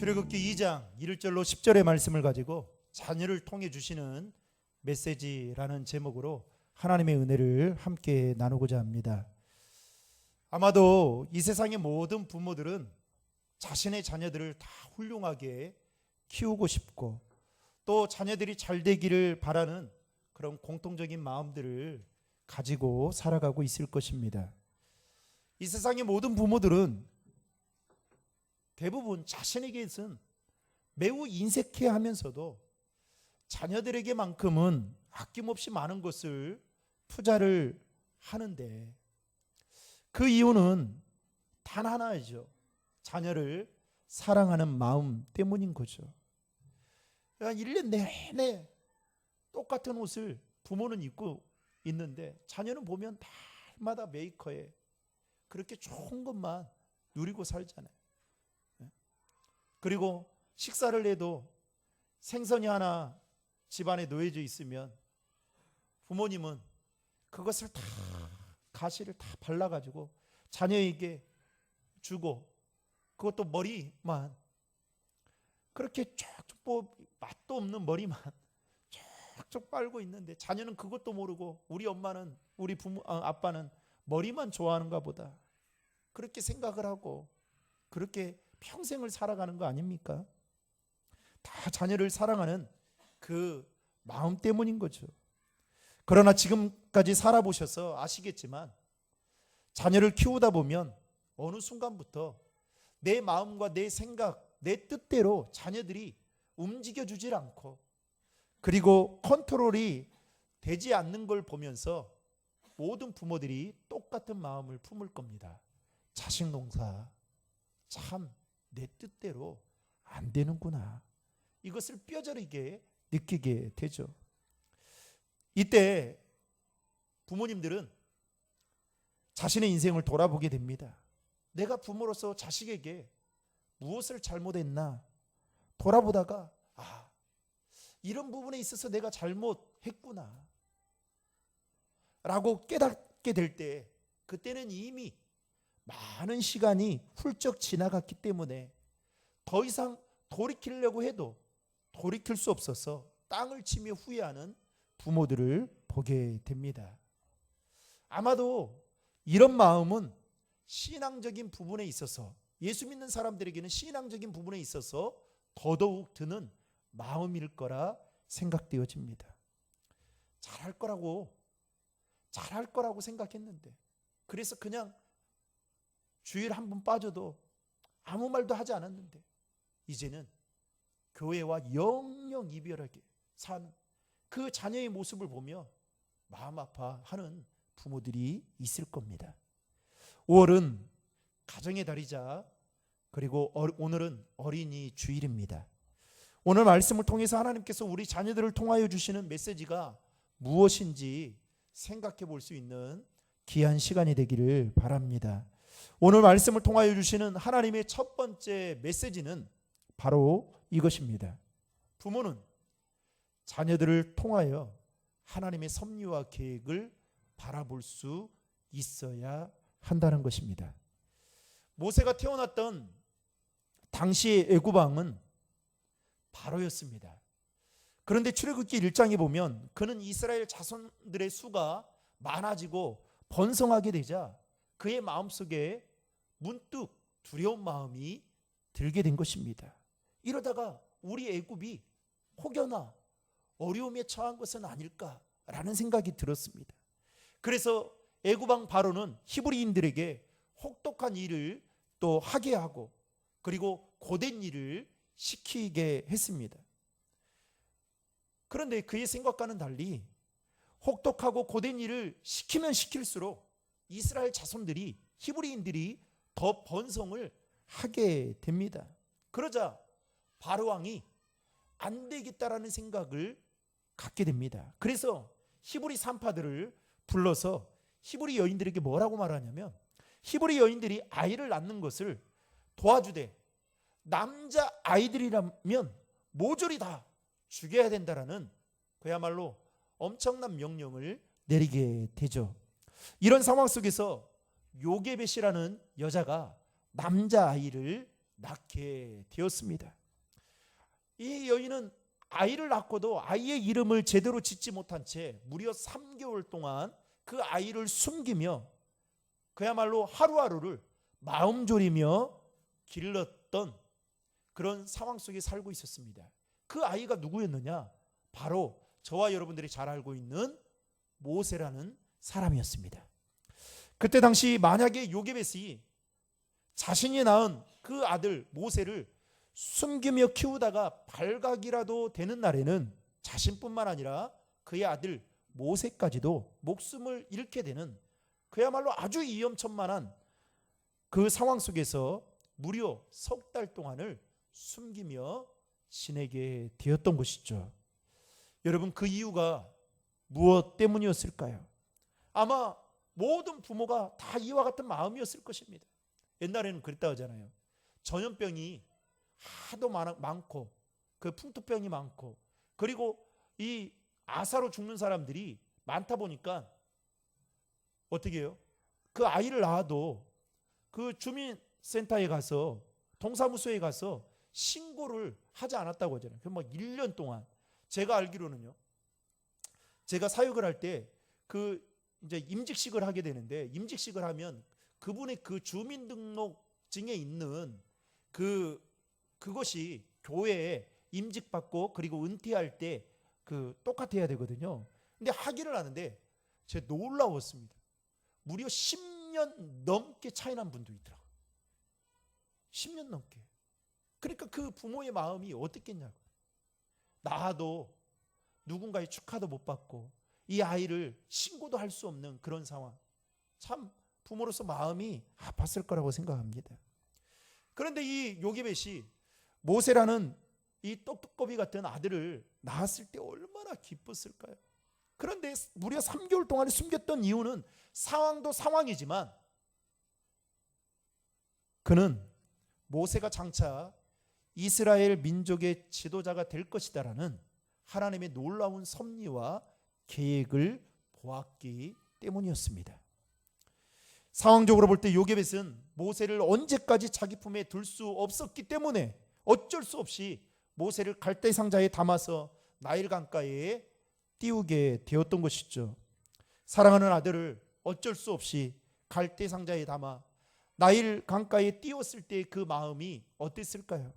출애굽기 2장 1절로 10절의 말씀을 가지고 자녀를 통해 주시는 메시지라는 제목으로 하나님의 은혜를 함께 나누고자 합니다. 아마도 이 세상의 모든 부모들은 자신의 자녀들을 다 훌륭하게 키우고 싶고 또 자녀들이 잘 되기를 바라는 그런 공통적인 마음들을 가지고 살아가고 있을 것입니다. 이 세상의 모든 부모들은 대부분 자신에게는 매우 인색해하면서도 자녀들에게만큼은 아낌없이 많은 것을 투자를 하는데 그 이유는 단 하나이죠. 자녀를 사랑하는 마음 때문인 거죠. 그러니까 1년 내내 똑같은 옷을 부모는 입고 있는데 자녀는 보면 날마다 메이커에 그렇게 좋은 것만 누리고 살잖아요. 그리고 식사를 해도 생선이 하나 집안에 놓여져 있으면 부모님은 그것을 다 가시를 다 발라가지고 자녀에게 주고 그것도 머리만 그렇게 쫙쫙 맛도 없는 머리만 쫙쫙 빨고 있는데 자녀는 그것도 모르고 우리 엄마는 우리 아빠는 머리만 좋아하는가 보다 그렇게 생각을 하고 그렇게 평생을 살아가는 거 아닙니까? 다 자녀를 사랑하는 그 마음 때문인 거죠. 그러나 지금까지 살아보셔서 아시겠지만 자녀를 키우다 보면 어느 순간부터 내 마음과 내 생각, 내 뜻대로 자녀들이 움직여주질 않고 그리고 컨트롤이 되지 않는 걸 보면서 모든 부모들이 똑같은 마음을 품을 겁니다. 자식 농사 참 내 뜻대로 안 되는구나. 이것을 뼈저리게 느끼게 되죠. 이때 부모님들은 자신의 인생을 돌아보게 됩니다. 내가 부모로서 자식에게 무엇을 잘못했나 돌아보다가 이런 부분에 있어서 내가 잘못했구나 라고 깨닫게 될 때 그때는 이미 많은 시간이 훌쩍 지나갔기 때문에 더 이상 돌이키려고 해도 돌이킬 수 없어서 땅을 치며 후회하는 부모들을 보게 됩니다. 아마도 이런 마음은 신앙적인 부분에 있어서 예수 믿는 사람들에게는 신앙적인 부분에 있어서 더더욱 드는 마음일 거라 생각되어집니다. 잘할 거라고 생각했는데 그래서 그냥 주일 한 번 빠져도 아무 말도 하지 않았는데 이제는 교회와 영영 이별하게 산 그 자녀의 모습을 보며 마음 아파하는 부모들이 있을 겁니다. 5월은 가정의 달이자 그리고 오늘은 어린이 주일입니다. 오늘 말씀을 통해서 하나님께서 우리 자녀들을 통하여 주시는 메시지가 무엇인지 생각해 볼 수 있는 귀한 시간이 되기를 바랍니다. 오늘 말씀을 통하여 주시는 하나님의 첫 번째 메시지는 바로 이것입니다. 부모는 자녀들을 통하여 하나님의 섭리와 계획을 바라볼 수 있어야 한다는 것입니다. 모세가 태어났던 당시의 애굽 왕은 바로였습니다. 그런데 출애굽기 1장에 보면 그는 이스라엘 자손들의 수가 많아지고 번성하게 되자 그의 마음속에 문득 두려운 마음이 들게 된 것입니다. 이러다가 우리 애굽이 혹여나 어려움에 처한 것은 아닐까라는 생각이 들었습니다. 그래서 애굽 왕 바로는 히브리인들에게 혹독한 일을 또 하게 하고 그리고 고된 일을 시키게 했습니다. 그런데 그의 생각과는 달리 혹독하고 고된 일을 시키면 시킬수록 이스라엘 자손들이 히브리인들이 더 번성을 하게 됩니다. 그러자 바로 왕이 안 되겠다라는 생각을 갖게 됩니다. 그래서 히브리 산파들을 불러서 히브리 여인들에게 뭐라고 말하냐면 히브리 여인들이 아이를 낳는 것을 도와주되 남자 아이들이라면 모조리 다 죽여야 된다라는 그야말로 엄청난 명령을 내리게 되죠. 이런 상황 속에서 요게벳이라는 여자가 남자아이를 낳게 되었습니다. 이 여인은 아이를 낳고도 아이의 이름을 제대로 짓지 못한 채 무려 3개월 동안 그 아이를 숨기며 그야말로 하루하루를 마음 졸이며 길렀던 그런 상황 속에 살고 있었습니다. 그 아이가 누구였느냐? 바로 저와 여러분들이 잘 알고 있는 모세라는 사람이었습니다. 그때 당시 만약에 요게벳이 자신이 낳은 그 아들 모세를 숨기며 키우다가 발각이라도 되는 날에는 자신뿐만 아니라 그의 아들 모세까지도 목숨을 잃게 되는 그야말로 아주 위험천만한 그 상황 속에서 무려 석 달 동안을 숨기며 지내게 되었던 것이죠. 여러분, 그 이유가 무엇 때문이었을까요? 아마 모든 부모가 다 이와 같은 마음이었을 것입니다. 옛날에는 그랬다 하잖아요. 전염병이 하도 많고 그 풍토병이 많고 그리고 이 아사로 죽는 사람들이 많다 보니까 어떻게 해요? 그 아이를 낳아도 그 주민센터에 가서 동사무소에 가서 신고를 하지 않았다고 하잖아요. 그 막 1년 동안. 제가 알기로는요. 제가 사역을 할 때 그 이제 임직식을 하게 되는데 임직식을 하면 그분의 그 주민등록증에 있는 그것이 교회에 임직받고 그리고 은퇴할 때 그 똑같아야 되거든요. 근데 하기를 하는데 제가 놀라웠습니다. 무려 10년 넘게 차이 난 분도 있더라고요. 10년 넘게. 그러니까 그 부모의 마음이 어떻겠냐고. 나도 누군가의 축하도 못 받고 이 아이를 신고도 할 수 없는 그런 상황. 참 부모로서 마음이 아팠을 거라고 생각합니다. 그런데 이 요게벳이 모세라는 이 똑똑거비 같은 아들을 낳았을 때 얼마나 기뻤을까요? 그런데 무려 3개월 동안 숨겼던 이유는 상황도 상황이지만 그는 모세가 장차 이스라엘 민족의 지도자가 될 것이다라는 하나님의 놀라운 섭리와 계획을 보았기 때문이었습니다. 상황적으로 볼 때 요게벳은 모세를 언제까지 자기 품에 둘 수 없었기 때문에 어쩔 수 없이 모세를 갈대 상자에 담아서 나일 강가에 띄우게 되었던 것이죠. 사랑하는 아들을 어쩔 수 없이 갈대 상자에 담아 나일 강가에 띄웠을 때 그 마음이 어땠을까요?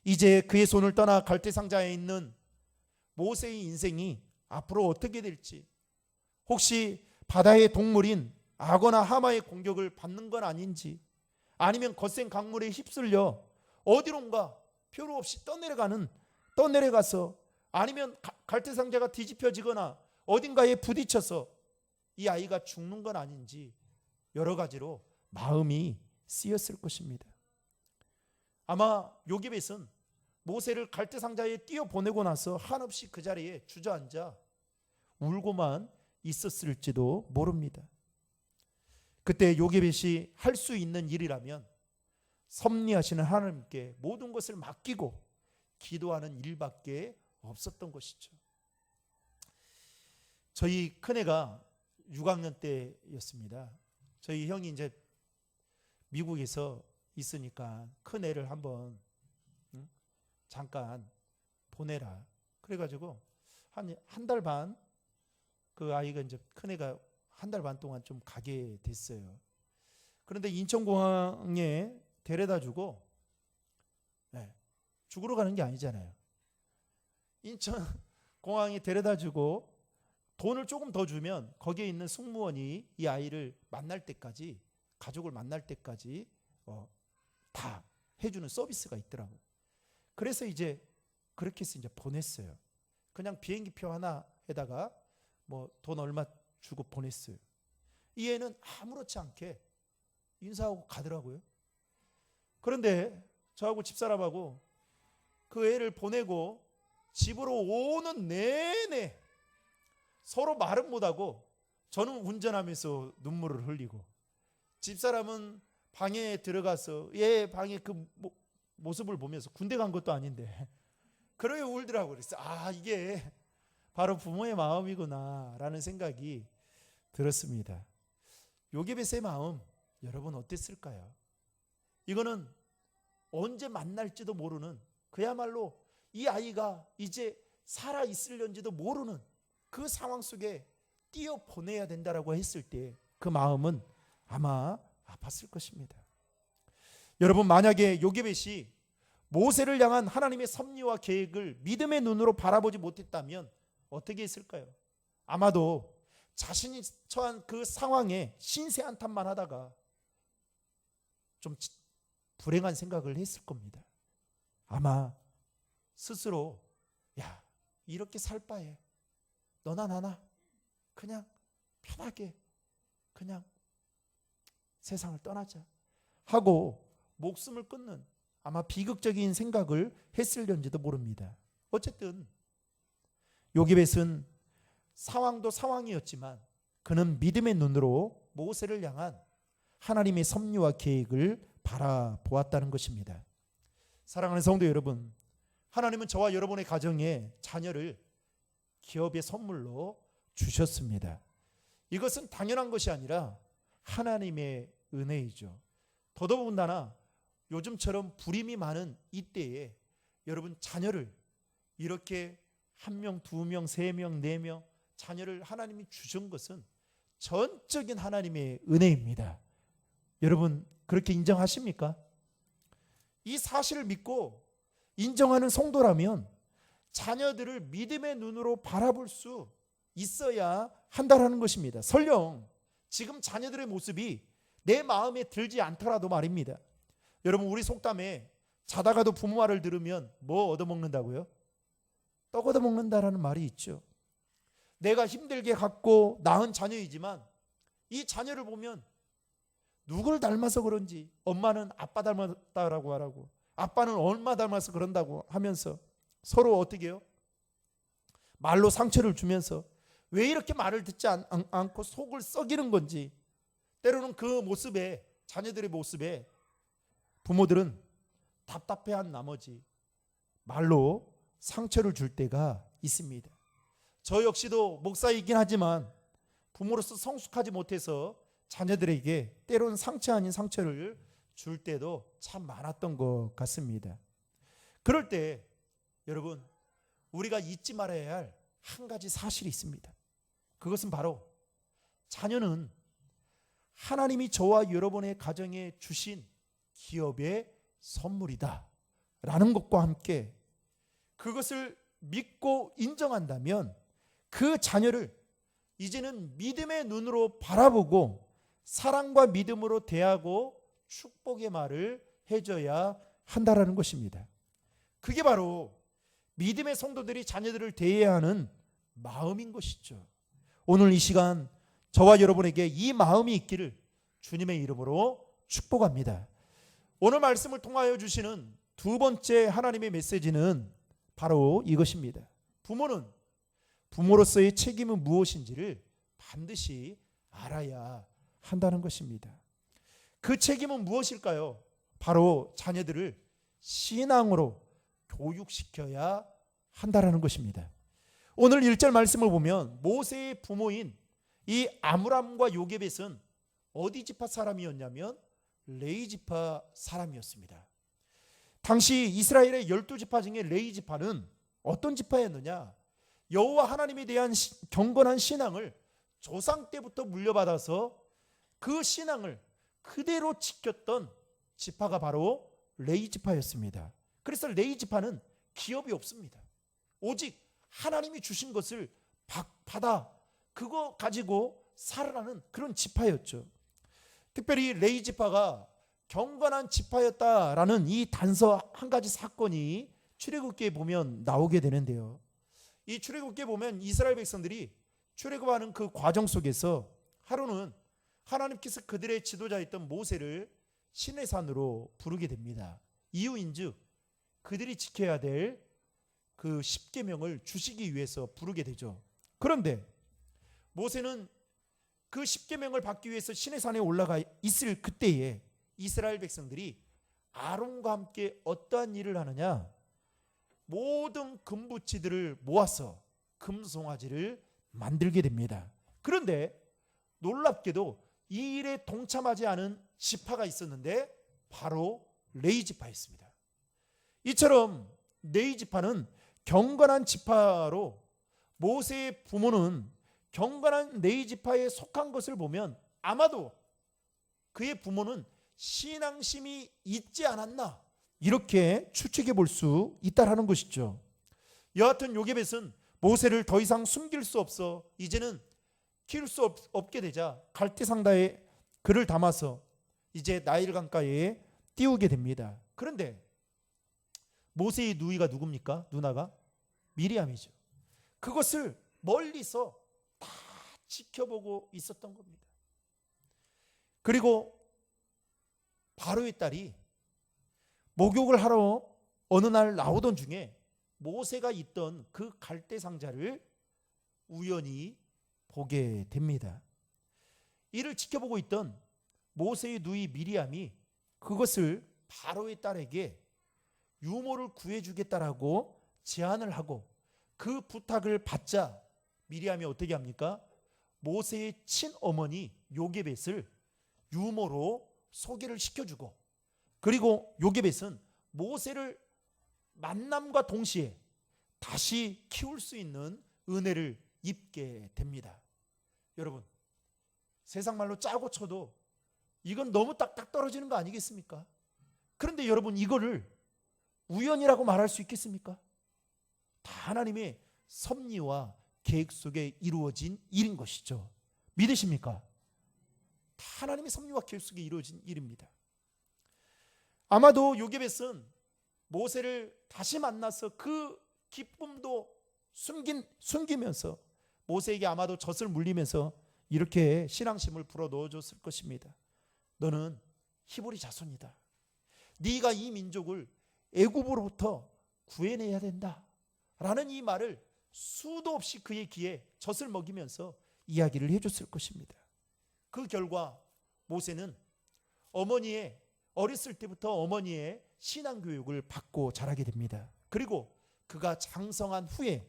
이제 그의 손을 떠나 갈대 상자에 있는 모세의 인생이 앞으로 어떻게 될지, 혹시 바다의 동물인 악어나 하마의 공격을 받는 건 아닌지, 아니면 거센 강물에 휩쓸려 어디론가 표로 없이 떠내려가서 아니면 갈대 상자가 뒤집혀지거나 어딘가에 부딪혀서 이 아이가 죽는 건 아닌지 여러 가지로 마음이 쓰였을 것입니다. 아마 요게벳은 모세를 갈대 상자에 띄워 보내고 나서 한없이 그 자리에 주저앉아 울고만 있었을지도 모릅니다. 그때 요게벳이 할 수 있는 일이라면 섭리하시는 하나님께 모든 것을 맡기고 기도하는 일밖에 없었던 것이죠. 저희 큰애가 6학년 때였습니다. 저희 형이 이제 미국에서 있으니까 큰애를 한번 잠깐 보내라. 그래가지고 한 달 반 그 아이가 이제 큰애가 한 달 반 동안 좀 가게 됐어요. 그런데 인천공항에 데려다 주고, 죽으러 가는 게 아니잖아요. 인천공항에 데려다 주고 돈을 조금 더 주면 거기에 있는 승무원이 이 아이를 만날 때까지, 가족을 만날 때까지 다 해주는 서비스가 있더라고요. 그래서 이제 그렇게 해서 이제 보냈어요. 그냥 비행기표 하나에다가 뭐 돈 얼마 주고 보냈어요. 이 애는 아무렇지 않게 인사하고 가더라고요. 그런데 저하고 집사람하고 그 애를 보내고 집으로 오는 내내 서로 말은 못하고, 저는 운전하면서 눈물을 흘리고 집사람은 방에 들어가서 얘 방에 그 모습을 보면서 군대 간 것도 아닌데 그러게 울더라고요. 그래서 이게 바로 부모의 마음이구나 라는 생각이 들었습니다. 요게벳의 마음 여러분 어땠을까요? 이거는 언제 만날지도 모르는, 그야말로 이 아이가 이제 살아 있을런지도 모르는 그 상황 속에 띄어 보내야 된다라고 했을 때 그 마음은 아마 아팠을 것입니다. 여러분, 만약에 요게벳이 모세를 향한 하나님의 섭리와 계획을 믿음의 눈으로 바라보지 못했다면 어떻게 했을까요? 아마도 자신이 처한 그 상황에 신세 한탄만 하다가 좀 불행한 생각을 했을 겁니다. 아마 스스로 야, 이렇게 살 바에 너나 나나 그냥 편하게 그냥 세상을 떠나자 하고 목숨을 끊는 아마 비극적인 생각을 했을런지도 모릅니다. 어쨌든 요게벳은 상황도 상황이었지만 그는 믿음의 눈으로 모세를 향한 하나님의 섭리와 계획을 바라보았다는 것입니다. 사랑하는 성도 여러분, 하나님은 저와 여러분의 가정에 자녀를 기업의 선물로 주셨습니다. 이것은 당연한 것이 아니라 하나님의 은혜이죠. 더더군다나 요즘처럼 불임이 많은 이때에 여러분 자녀를 이렇게 1명, 2명, 3명, 4명 자녀를 하나님이 주신 것은 전적인 하나님의 은혜입니다. 여러분 그렇게 인정하십니까? 이 사실을 믿고 인정하는 성도라면 자녀들을 믿음의 눈으로 바라볼 수 있어야 한다는 것입니다. 설령 지금 자녀들의 모습이 내 마음에 들지 않더라도 말입니다. 여러분 우리 속담에 자다가도 부모 말을 들으면 뭐 얻어먹는다고요? 떡 얻어먹는다라는 말이 있죠. 내가 힘들게 갖고 낳은 자녀이지만 이 자녀를 보면 누구를 닮아서 그런지 엄마는 아빠 닮았다라고 하라고, 아빠는 엄마 닮아서 그런다고 하면서 서로 어떻게 해요? 말로 상처를 주면서 왜 이렇게 말을 듣지 않고 속을 썩이는 건지, 때로는 그 모습에, 자녀들의 모습에 부모들은 답답해한 나머지 말로 상처를 줄 때가 있습니다. 저 역시도 목사이긴 하지만 부모로서 성숙하지 못해서 자녀들에게 때로는 상처 아닌 상처를 줄 때도 참 많았던 것 같습니다. 그럴 때 여러분 우리가 잊지 말아야 할 한 가지 사실이 있습니다. 그것은 바로 자녀는 하나님이 저와 여러분의 가정에 주신 기업의 선물이다 라는 것과 함께 그것을 믿고 인정한다면 그 자녀를 이제는 믿음의 눈으로 바라보고 사랑과 믿음으로 대하고 축복의 말을 해줘야 한다라는 것입니다. 그게 바로 믿음의 성도들이 자녀들을 대해야 하는 마음인 것이죠. 오늘 이 시간 저와 여러분에게 이 마음이 있기를 주님의 이름으로 축복합니다. 오늘 말씀을 통하여 주시는 두 번째 하나님의 메시지는 바로 이것입니다. 부모는 부모로서의 책임은 무엇인지를 반드시 알아야 한다는 것입니다. 그 책임은 무엇일까요? 바로 자녀들을 신앙으로 교육시켜야 한다는 것입니다. 오늘 1절 말씀을 보면 모세의 부모인 이 아므람과 요게벳은 어디 지파 사람이었냐면 레위 지파 사람이었습니다. 당시 이스라엘의 12지파 중에 레위 지파는 어떤 지파였느냐? 여호와 하나님에 대한 경건한 신앙을 조상 때부터 물려받아서 그 신앙을 그대로 지켰던 지파가 바로 레위 지파였습니다. 그래서 레위 지파는 기업이 없습니다. 오직 하나님이 주신 것을 받아 그거 가지고 살아가는 그런 지파였죠. 특별히 레위 지파가 경건한 지파였다라는 이 단서 한 가지 사건이 출애굽기에 보면 나오게 되는데요. 이 출애굽기에 보면 이스라엘 백성들이 출애굽하는 그 과정 속에서 하루는 하나님께서 그들의 지도자였던 모세를 시내산으로 부르게 됩니다. 이유인즉 그들이 지켜야 될 그 10계명을 주시기 위해서 부르게 되죠. 그런데 모세는 그 10계명을 받기 위해서 시내산에 올라가 있을 그때에 이스라엘 백성들이 아론과 함께 어떠한 일을 하느냐? 모든 금부치들을 모아서 금송아지를 만들게 됩니다. 그런데 놀랍게도 이 일에 동참하지 않은 지파가 있었는데 바로 레위 지파였습니다. 이처럼 레위 지파는 경건한 지파로 모세의 부모는 경건한 레위 지파에 속한 것을 보면 아마도 그의 부모는 신앙심이 있지 않았나 이렇게 추측해 볼 수 있다라는 것이죠. 여하튼 요게벳은 모세를 더 이상 숨길 수 없어 이제는 키울 수 없게 되자 갈대상다에 그를 담아서 이제 나일 강가에 띄우게 됩니다. 그런데 모세의 누이가 누굽니까? 누나가 미리암이죠. 그것을 멀리서 다 지켜보고 있었던 겁니다. 그리고 바로의 딸이 목욕을 하러 어느 날 나오던 중에 모세가 있던 그 갈대 상자를 우연히 보게 됩니다. 이를 지켜보고 있던 모세의 누이 미리암이 그것을 바로의 딸에게 유모를 구해주겠다라고 제안을 하고 그 부탁을 받자 미리암이 어떻게 합니까? 모세의 친어머니 요게벳을 유모로 소개를 시켜주고 그리고 요게벳은 모세를 만남과 동시에 다시 키울 수 있는 은혜를 입게 됩니다. 여러분, 세상 말로 짜고 쳐도 이건 너무 딱딱 떨어지는 거 아니겠습니까? 그런데 여러분, 이거를 우연이라고 말할 수 있겠습니까? 다 하나님의 섭리와 계획 속에 이루어진 일인 것이죠. 믿으십니까? 다 하나님의 섭리와 계획 속에 이루어진 일입니다. 아마도 요게벳은 모세를 다시 만나서 그 기쁨도 숨기면서 모세에게 아마도 젖을 물리면서 이렇게 신앙심을 불어 넣어줬을 것입니다. 너는 히브리 자손이다. 네가 이 민족을 애굽으로부터 구해내야 된다 라는 이 말을 수도 없이 그의 귀에 젖을 먹이면서 이야기를 해줬을 것입니다. 그 결과 모세는 어렸을 때부터 어머니의 신앙교육을 받고 자라게 됩니다. 그리고 그가 장성한 후에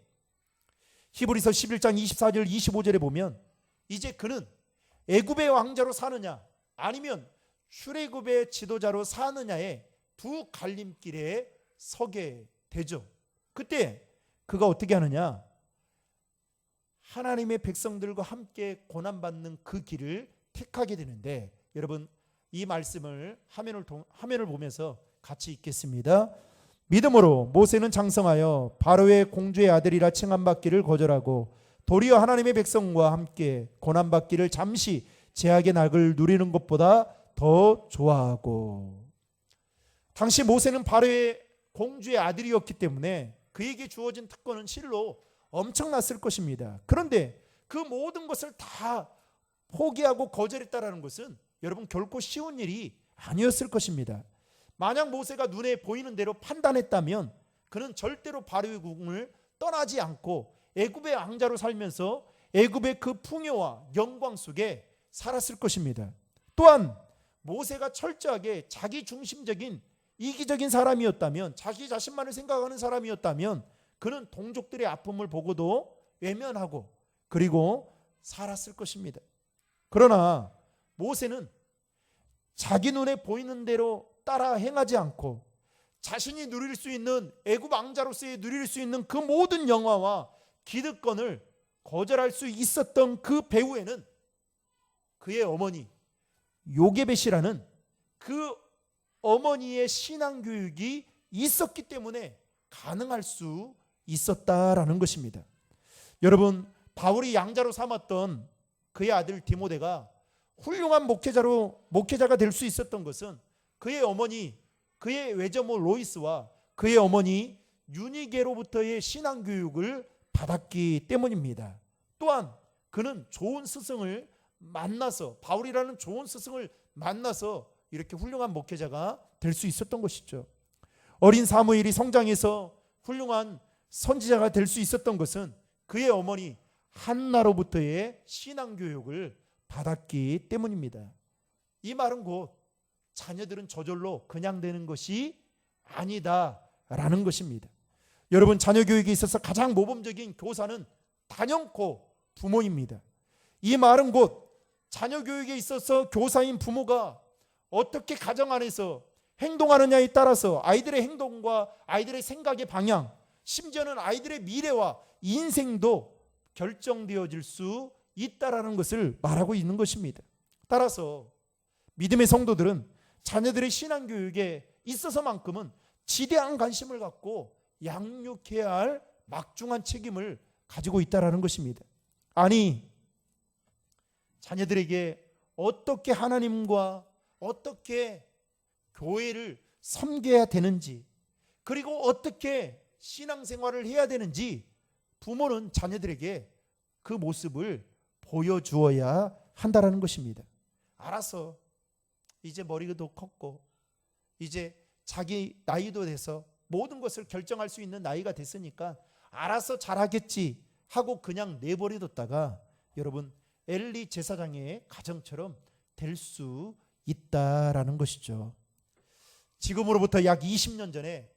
히브리서 11장 24절 25절에 보면 이제 그는 애굽의 왕자로 사느냐 아니면 출애굽의 지도자로 사느냐의 두 갈림길에 서게 되죠. 그때 그가 어떻게 하느냐? 하나님의 백성들과 함께 고난받는 그 길을 택하게 되는데, 여러분 이 말씀을 화면을 보면서 같이 읽겠습니다. 믿음으로 모세는 장성하여 바로의 공주의 아들이라 칭함받기를 거절하고 도리어 하나님의 백성과 함께 고난받기를 잠시 제약의 낙을 누리는 것보다 더 좋아하고, 당시 모세는 바로의 공주의 아들이었기 때문에 그에게 주어진 특권은 실로 엄청났을 것입니다. 그런데 그 모든 것을 다 포기하고 거절했다라는 것은 여러분 결코 쉬운 일이 아니었을 것입니다. 만약 모세가 눈에 보이는 대로 판단했다면 그는 절대로 바로의 궁을 떠나지 않고 애굽의 왕자로 살면서 애굽의 그 풍요와 영광 속에 살았을 것입니다. 또한 모세가 철저하게 자기 중심적인 이기적인 사람이었다면, 자기 자신만을 생각하는 사람이었다면 그는 동족들의 아픔을 보고도 외면하고 그리고 살았을 것입니다. 그러나 모세는 자기 눈에 보이는 대로 따라 행하지 않고 자신이 누릴 수 있는 애굽 왕자로서의 누릴 수 있는 그 모든 영화와 기득권을 거절할 수 있었던 그 배후에는 그의 어머니 요게벳이라는 그 어머니의 신앙교육이 있었기 때문에 가능할 수 있었다라는 것입니다. 여러분, 바울이 양자로 삼았던 그의 아들 디모데가 훌륭한 목회자가 될 수 있었던 것은 그의 어머니, 그의 외조모 로이스와 그의 어머니 유니게로부터의 신앙교육을 받았기 때문입니다. 또한 그는 좋은 스승을 만나서, 바울이라는 좋은 스승을 만나서 이렇게 훌륭한 목회자가 될 수 있었던 것이죠. 어린 사무엘이 성장해서 훌륭한 선지자가 될 수 있었던 것은 그의 어머니 한나로부터의 신앙교육을 받았기 때문입니다. 이 말은 곧 자녀들은 저절로 그냥 되는 것이 아니다라는 것입니다. 여러분, 자녀 교육에 있어서 가장 모범적인 교사는 단연코 부모입니다. 이 말은 곧 자녀 교육에 있어서 교사인 부모가 어떻게 가정 안에서 행동하느냐에 따라서 아이들의 행동과 아이들의 생각의 방향, 심지어는 아이들의 미래와 인생도 결정되어질 수 있다라는 것을 말하고 있는 것입니다. 따라서 믿음의 성도들은 자녀들의 신앙교육에 있어서만큼은 지대한 관심을 갖고 양육해야 할 막중한 책임을 가지고 있다라는 것입니다. 아니, 자녀들에게 어떻게 하나님과 어떻게 교회를 섬겨야 되는지, 그리고 어떻게 신앙생활을 해야 되는지 부모는 자녀들에게 그 모습을 보여주어야 한다라는 것입니다. 알아서 이제 머리도 컸고 이제 자기 나이도 돼서 모든 것을 결정할 수 있는 나이가 됐으니까 알아서 잘하겠지 하고 그냥 내버려뒀다가 여러분 엘리 제사장의 가정처럼 될 수 있다라는 것이죠. 지금으로부터 약 20년 전에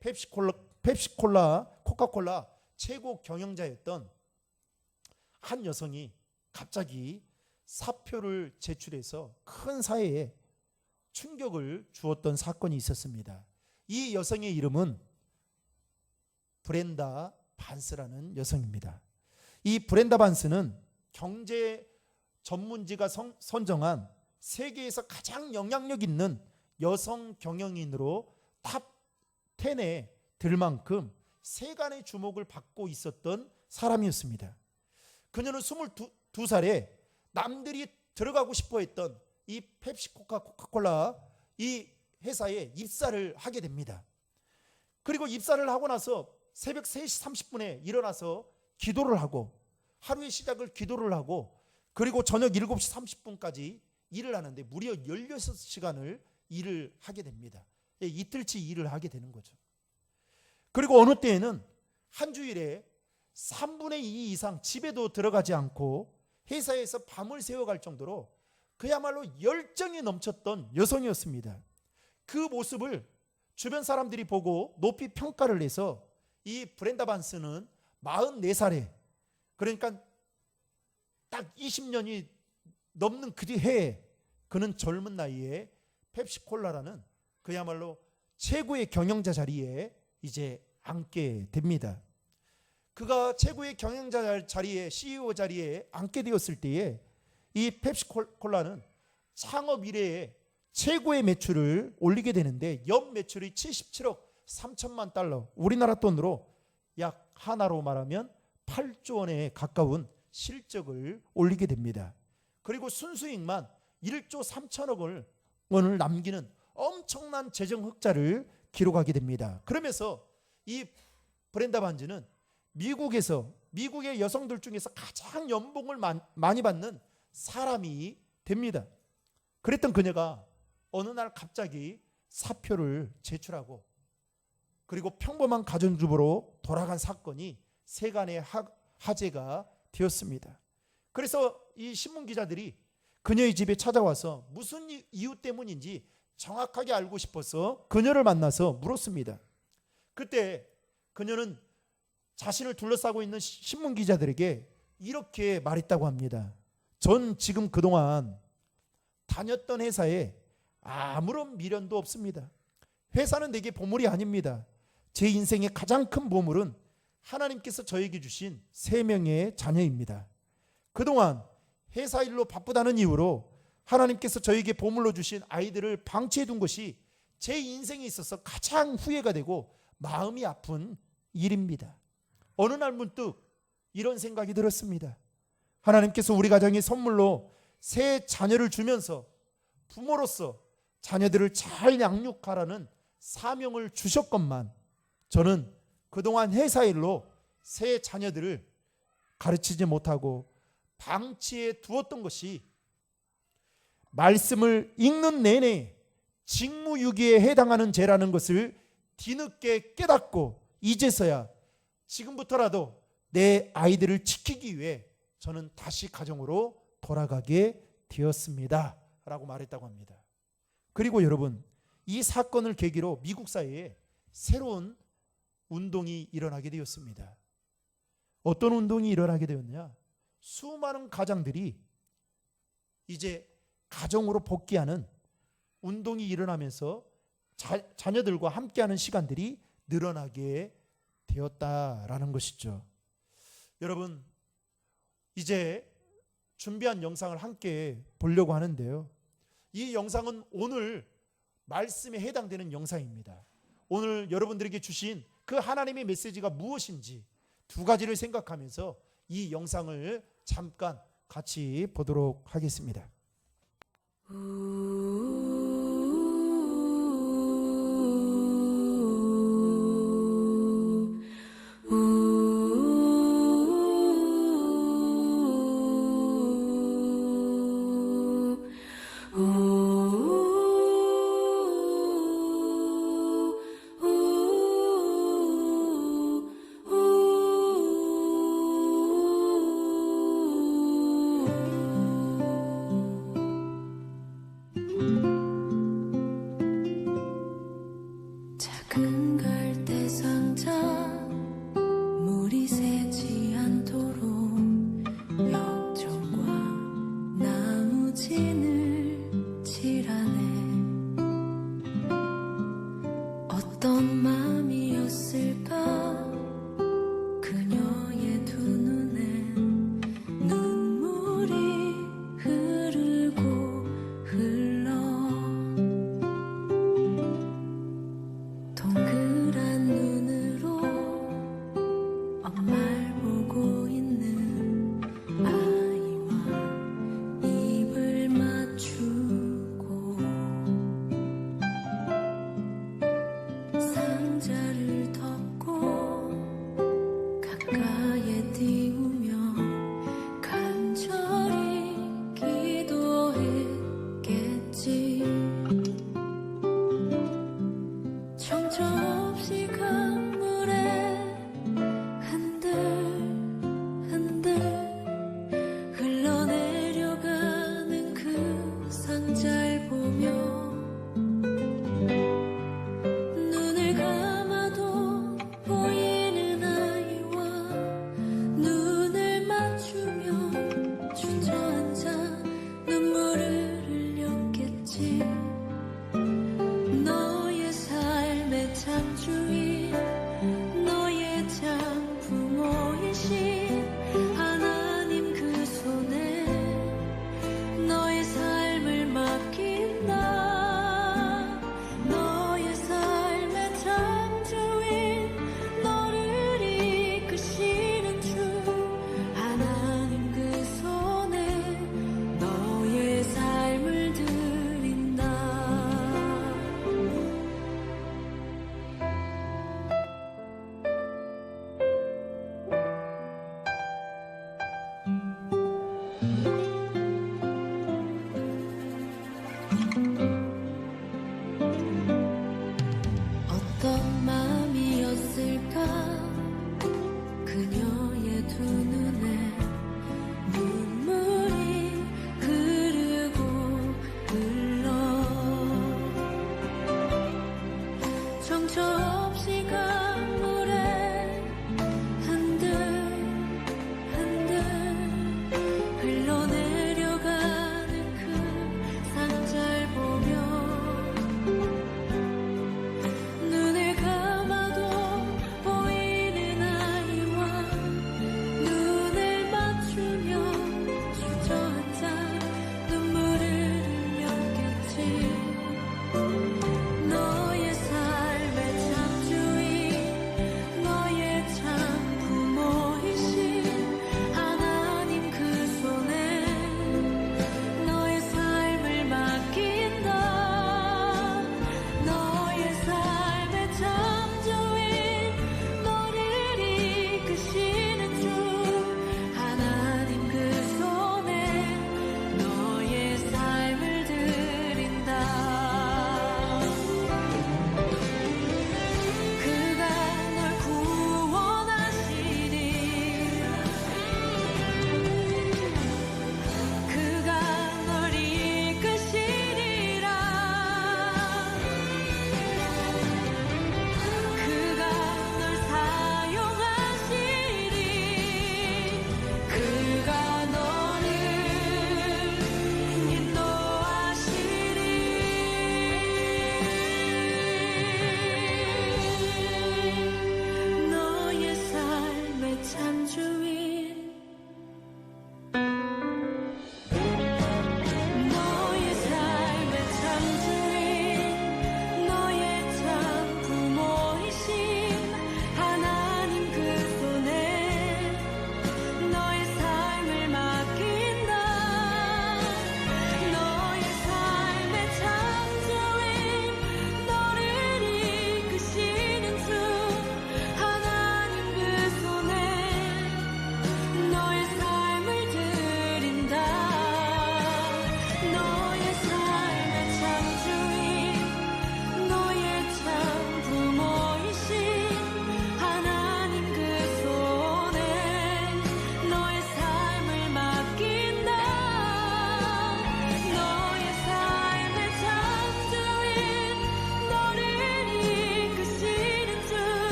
코카콜라 최고 경영자였던 한 여성이 갑자기 사표를 제출해서 큰 사회에 충격을 주었던 사건이 있었습니다. 이 여성의 이름은 브렌다 반스라는 여성입니다. 이 브렌다 반스는 경제 전문지가 선정한 세계에서 가장 영향력 있는 여성 경영인으로 탑 10에 들 만큼 세간의 주목을 받고 있었던 사람이었습니다. 그녀는 22살에 남들이 들어가고 싶어 했던 이 코카콜라 이 회사에 입사를 하게 됩니다. 그리고 입사를 하고 나서 새벽 3시 30분에 일어나서 기도를 하고 하루의 시작을 기도를 하고 그리고 저녁 7시 30분까지 일을 하는데 무려 16시간을 일을 하게 됩니다. 이틀치 일을 하게 되는 거죠. 그리고 어느 때에는 한 주일에 3분의 2 이상 집에도 들어가지 않고 회사에서 밤을 새워갈 정도로 그야말로 열정이 넘쳤던 여성이었습니다. 그 모습을 주변 사람들이 보고 높이 평가를 해서 이 브렌다 반스는 44살에 그러니까 딱 20년이 넘는 그 해에 그는 젊은 나이에 펩시콜라라는 그야말로 최고의 경영자 자리에 이제 앉게 됩니다. 그가 최고의 경영자 자리에 CEO 자리에 앉게 되었을 때에 이 펩시콜라는 창업 이래에 최고의 매출을 올리게 되는데 연 매출이 77억 3천만 달러, 우리나라 돈으로 약 하나로 말하면 8조 원에 가까운 실적을 올리게 됩니다. 그리고 순수익만 1조 3천억 원을 남기는 엄청난 재정 흑자를 기록하게 됩니다. 그러면서 이 브렌다 반즈는 미국의 여성들 중에서 가장 연봉을 많이 받는 사람이 됩니다. 그랬던 그녀가 어느 날 갑자기 사표를 제출하고 그리고 평범한 가정주부로 돌아간 사건이 세간의 화제가 되었습니다. 그래서 이 신문 기자들이 그녀의 집에 찾아와서 무슨 이유 때문인지 정확하게 알고 싶어서 그녀를 만나서 물었습니다. 그때 그녀는 자신을 둘러싸고 있는 신문 기자들에게 이렇게 말했다고 합니다. 전 지금 그동안 다녔던 회사에 아무런 미련도 없습니다. 회사는 내게 보물이 아닙니다. 제 인생의 가장 큰 보물은 하나님께서 저에게 주신 3명의 자녀입니다. 그동안 회사 일로 바쁘다는 이유로 하나님께서 저에게 보물로 주신 아이들을 방치해 둔 것이 제 인생에 있어서 가장 후회가 되고 마음이 아픈 일입니다. 어느 날 문득 이런 생각이 들었습니다. 하나님께서 우리 가정에 선물로 새 자녀를 주면서 부모로서 자녀들을 잘 양육하라는 사명을 주셨건만 저는 그동안 회사 일로 새 자녀들을 가르치지 못하고 방치해 두었던 것이 말씀을 읽는 내내 직무유기에 해당하는 죄라는 것을 뒤늦게 깨닫고 이제서야 지금부터라도 내 아이들을 지키기 위해 저는 다시 가정으로 돌아가게 되었습니다 라고 말했다고 합니다. 그리고 여러분, 이 사건을 계기로 미국 사회에 새로운 운동이 일어나게 되었습니다. 어떤 운동이 일어나게 되었냐? 수많은 가장들이 이제 가정으로 복귀하는 운동이 일어나면서 자녀들과 함께하는 시간들이 늘어나게 되었다라는 것이죠. 여러분, 이제 준비한 영상을 함께 보려고 하는데요. 이 영상은 오늘 말씀에 해당되는 영상입니다. 오늘 여러분들에게 주신 그 하나님의 메시지가 무엇인지 두 가지를 생각하면서 이 영상을 잠깐 같이 보도록 하겠습니다.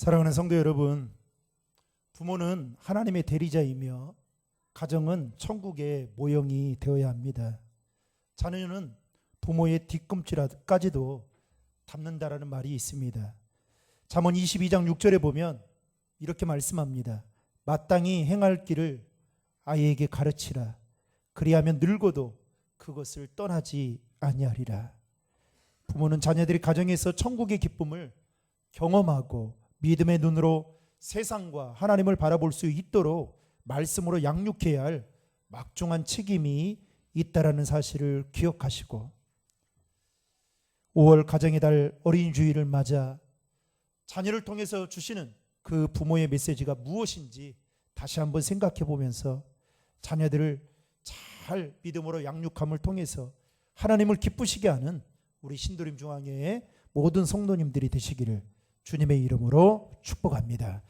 사랑하는 성도 여러분, 부모는 하나님의 대리자이며 가정은 천국의 모형이 되어야 합니다. 자녀는 부모의 뒤꿈치까지도 닮는다라는 말이 있습니다. 잠언 22장 6절에 보면 이렇게 말씀합니다. 마땅히 행할 길을 아이에게 가르치라. 그리하면 늙어도 그것을 떠나지 아니하리라. 부모는 자녀들이 가정에서 천국의 기쁨을 경험하고 믿음의 눈으로 세상과 하나님을 바라볼 수 있도록 말씀으로 양육해야 할 막중한 책임이 있다라는 사실을 기억하시고 5월 가정의 달 어린이 주일을 맞아 자녀를 통해서 주시는 그 부모의 메시지가 무엇인지 다시 한번 생각해 보면서 자녀들을 잘 믿음으로 양육함을 통해서 하나님을 기쁘시게 하는 우리 신도림 중앙회의 모든 성도님들이 되시기를 주님의 이름으로 축복합니다.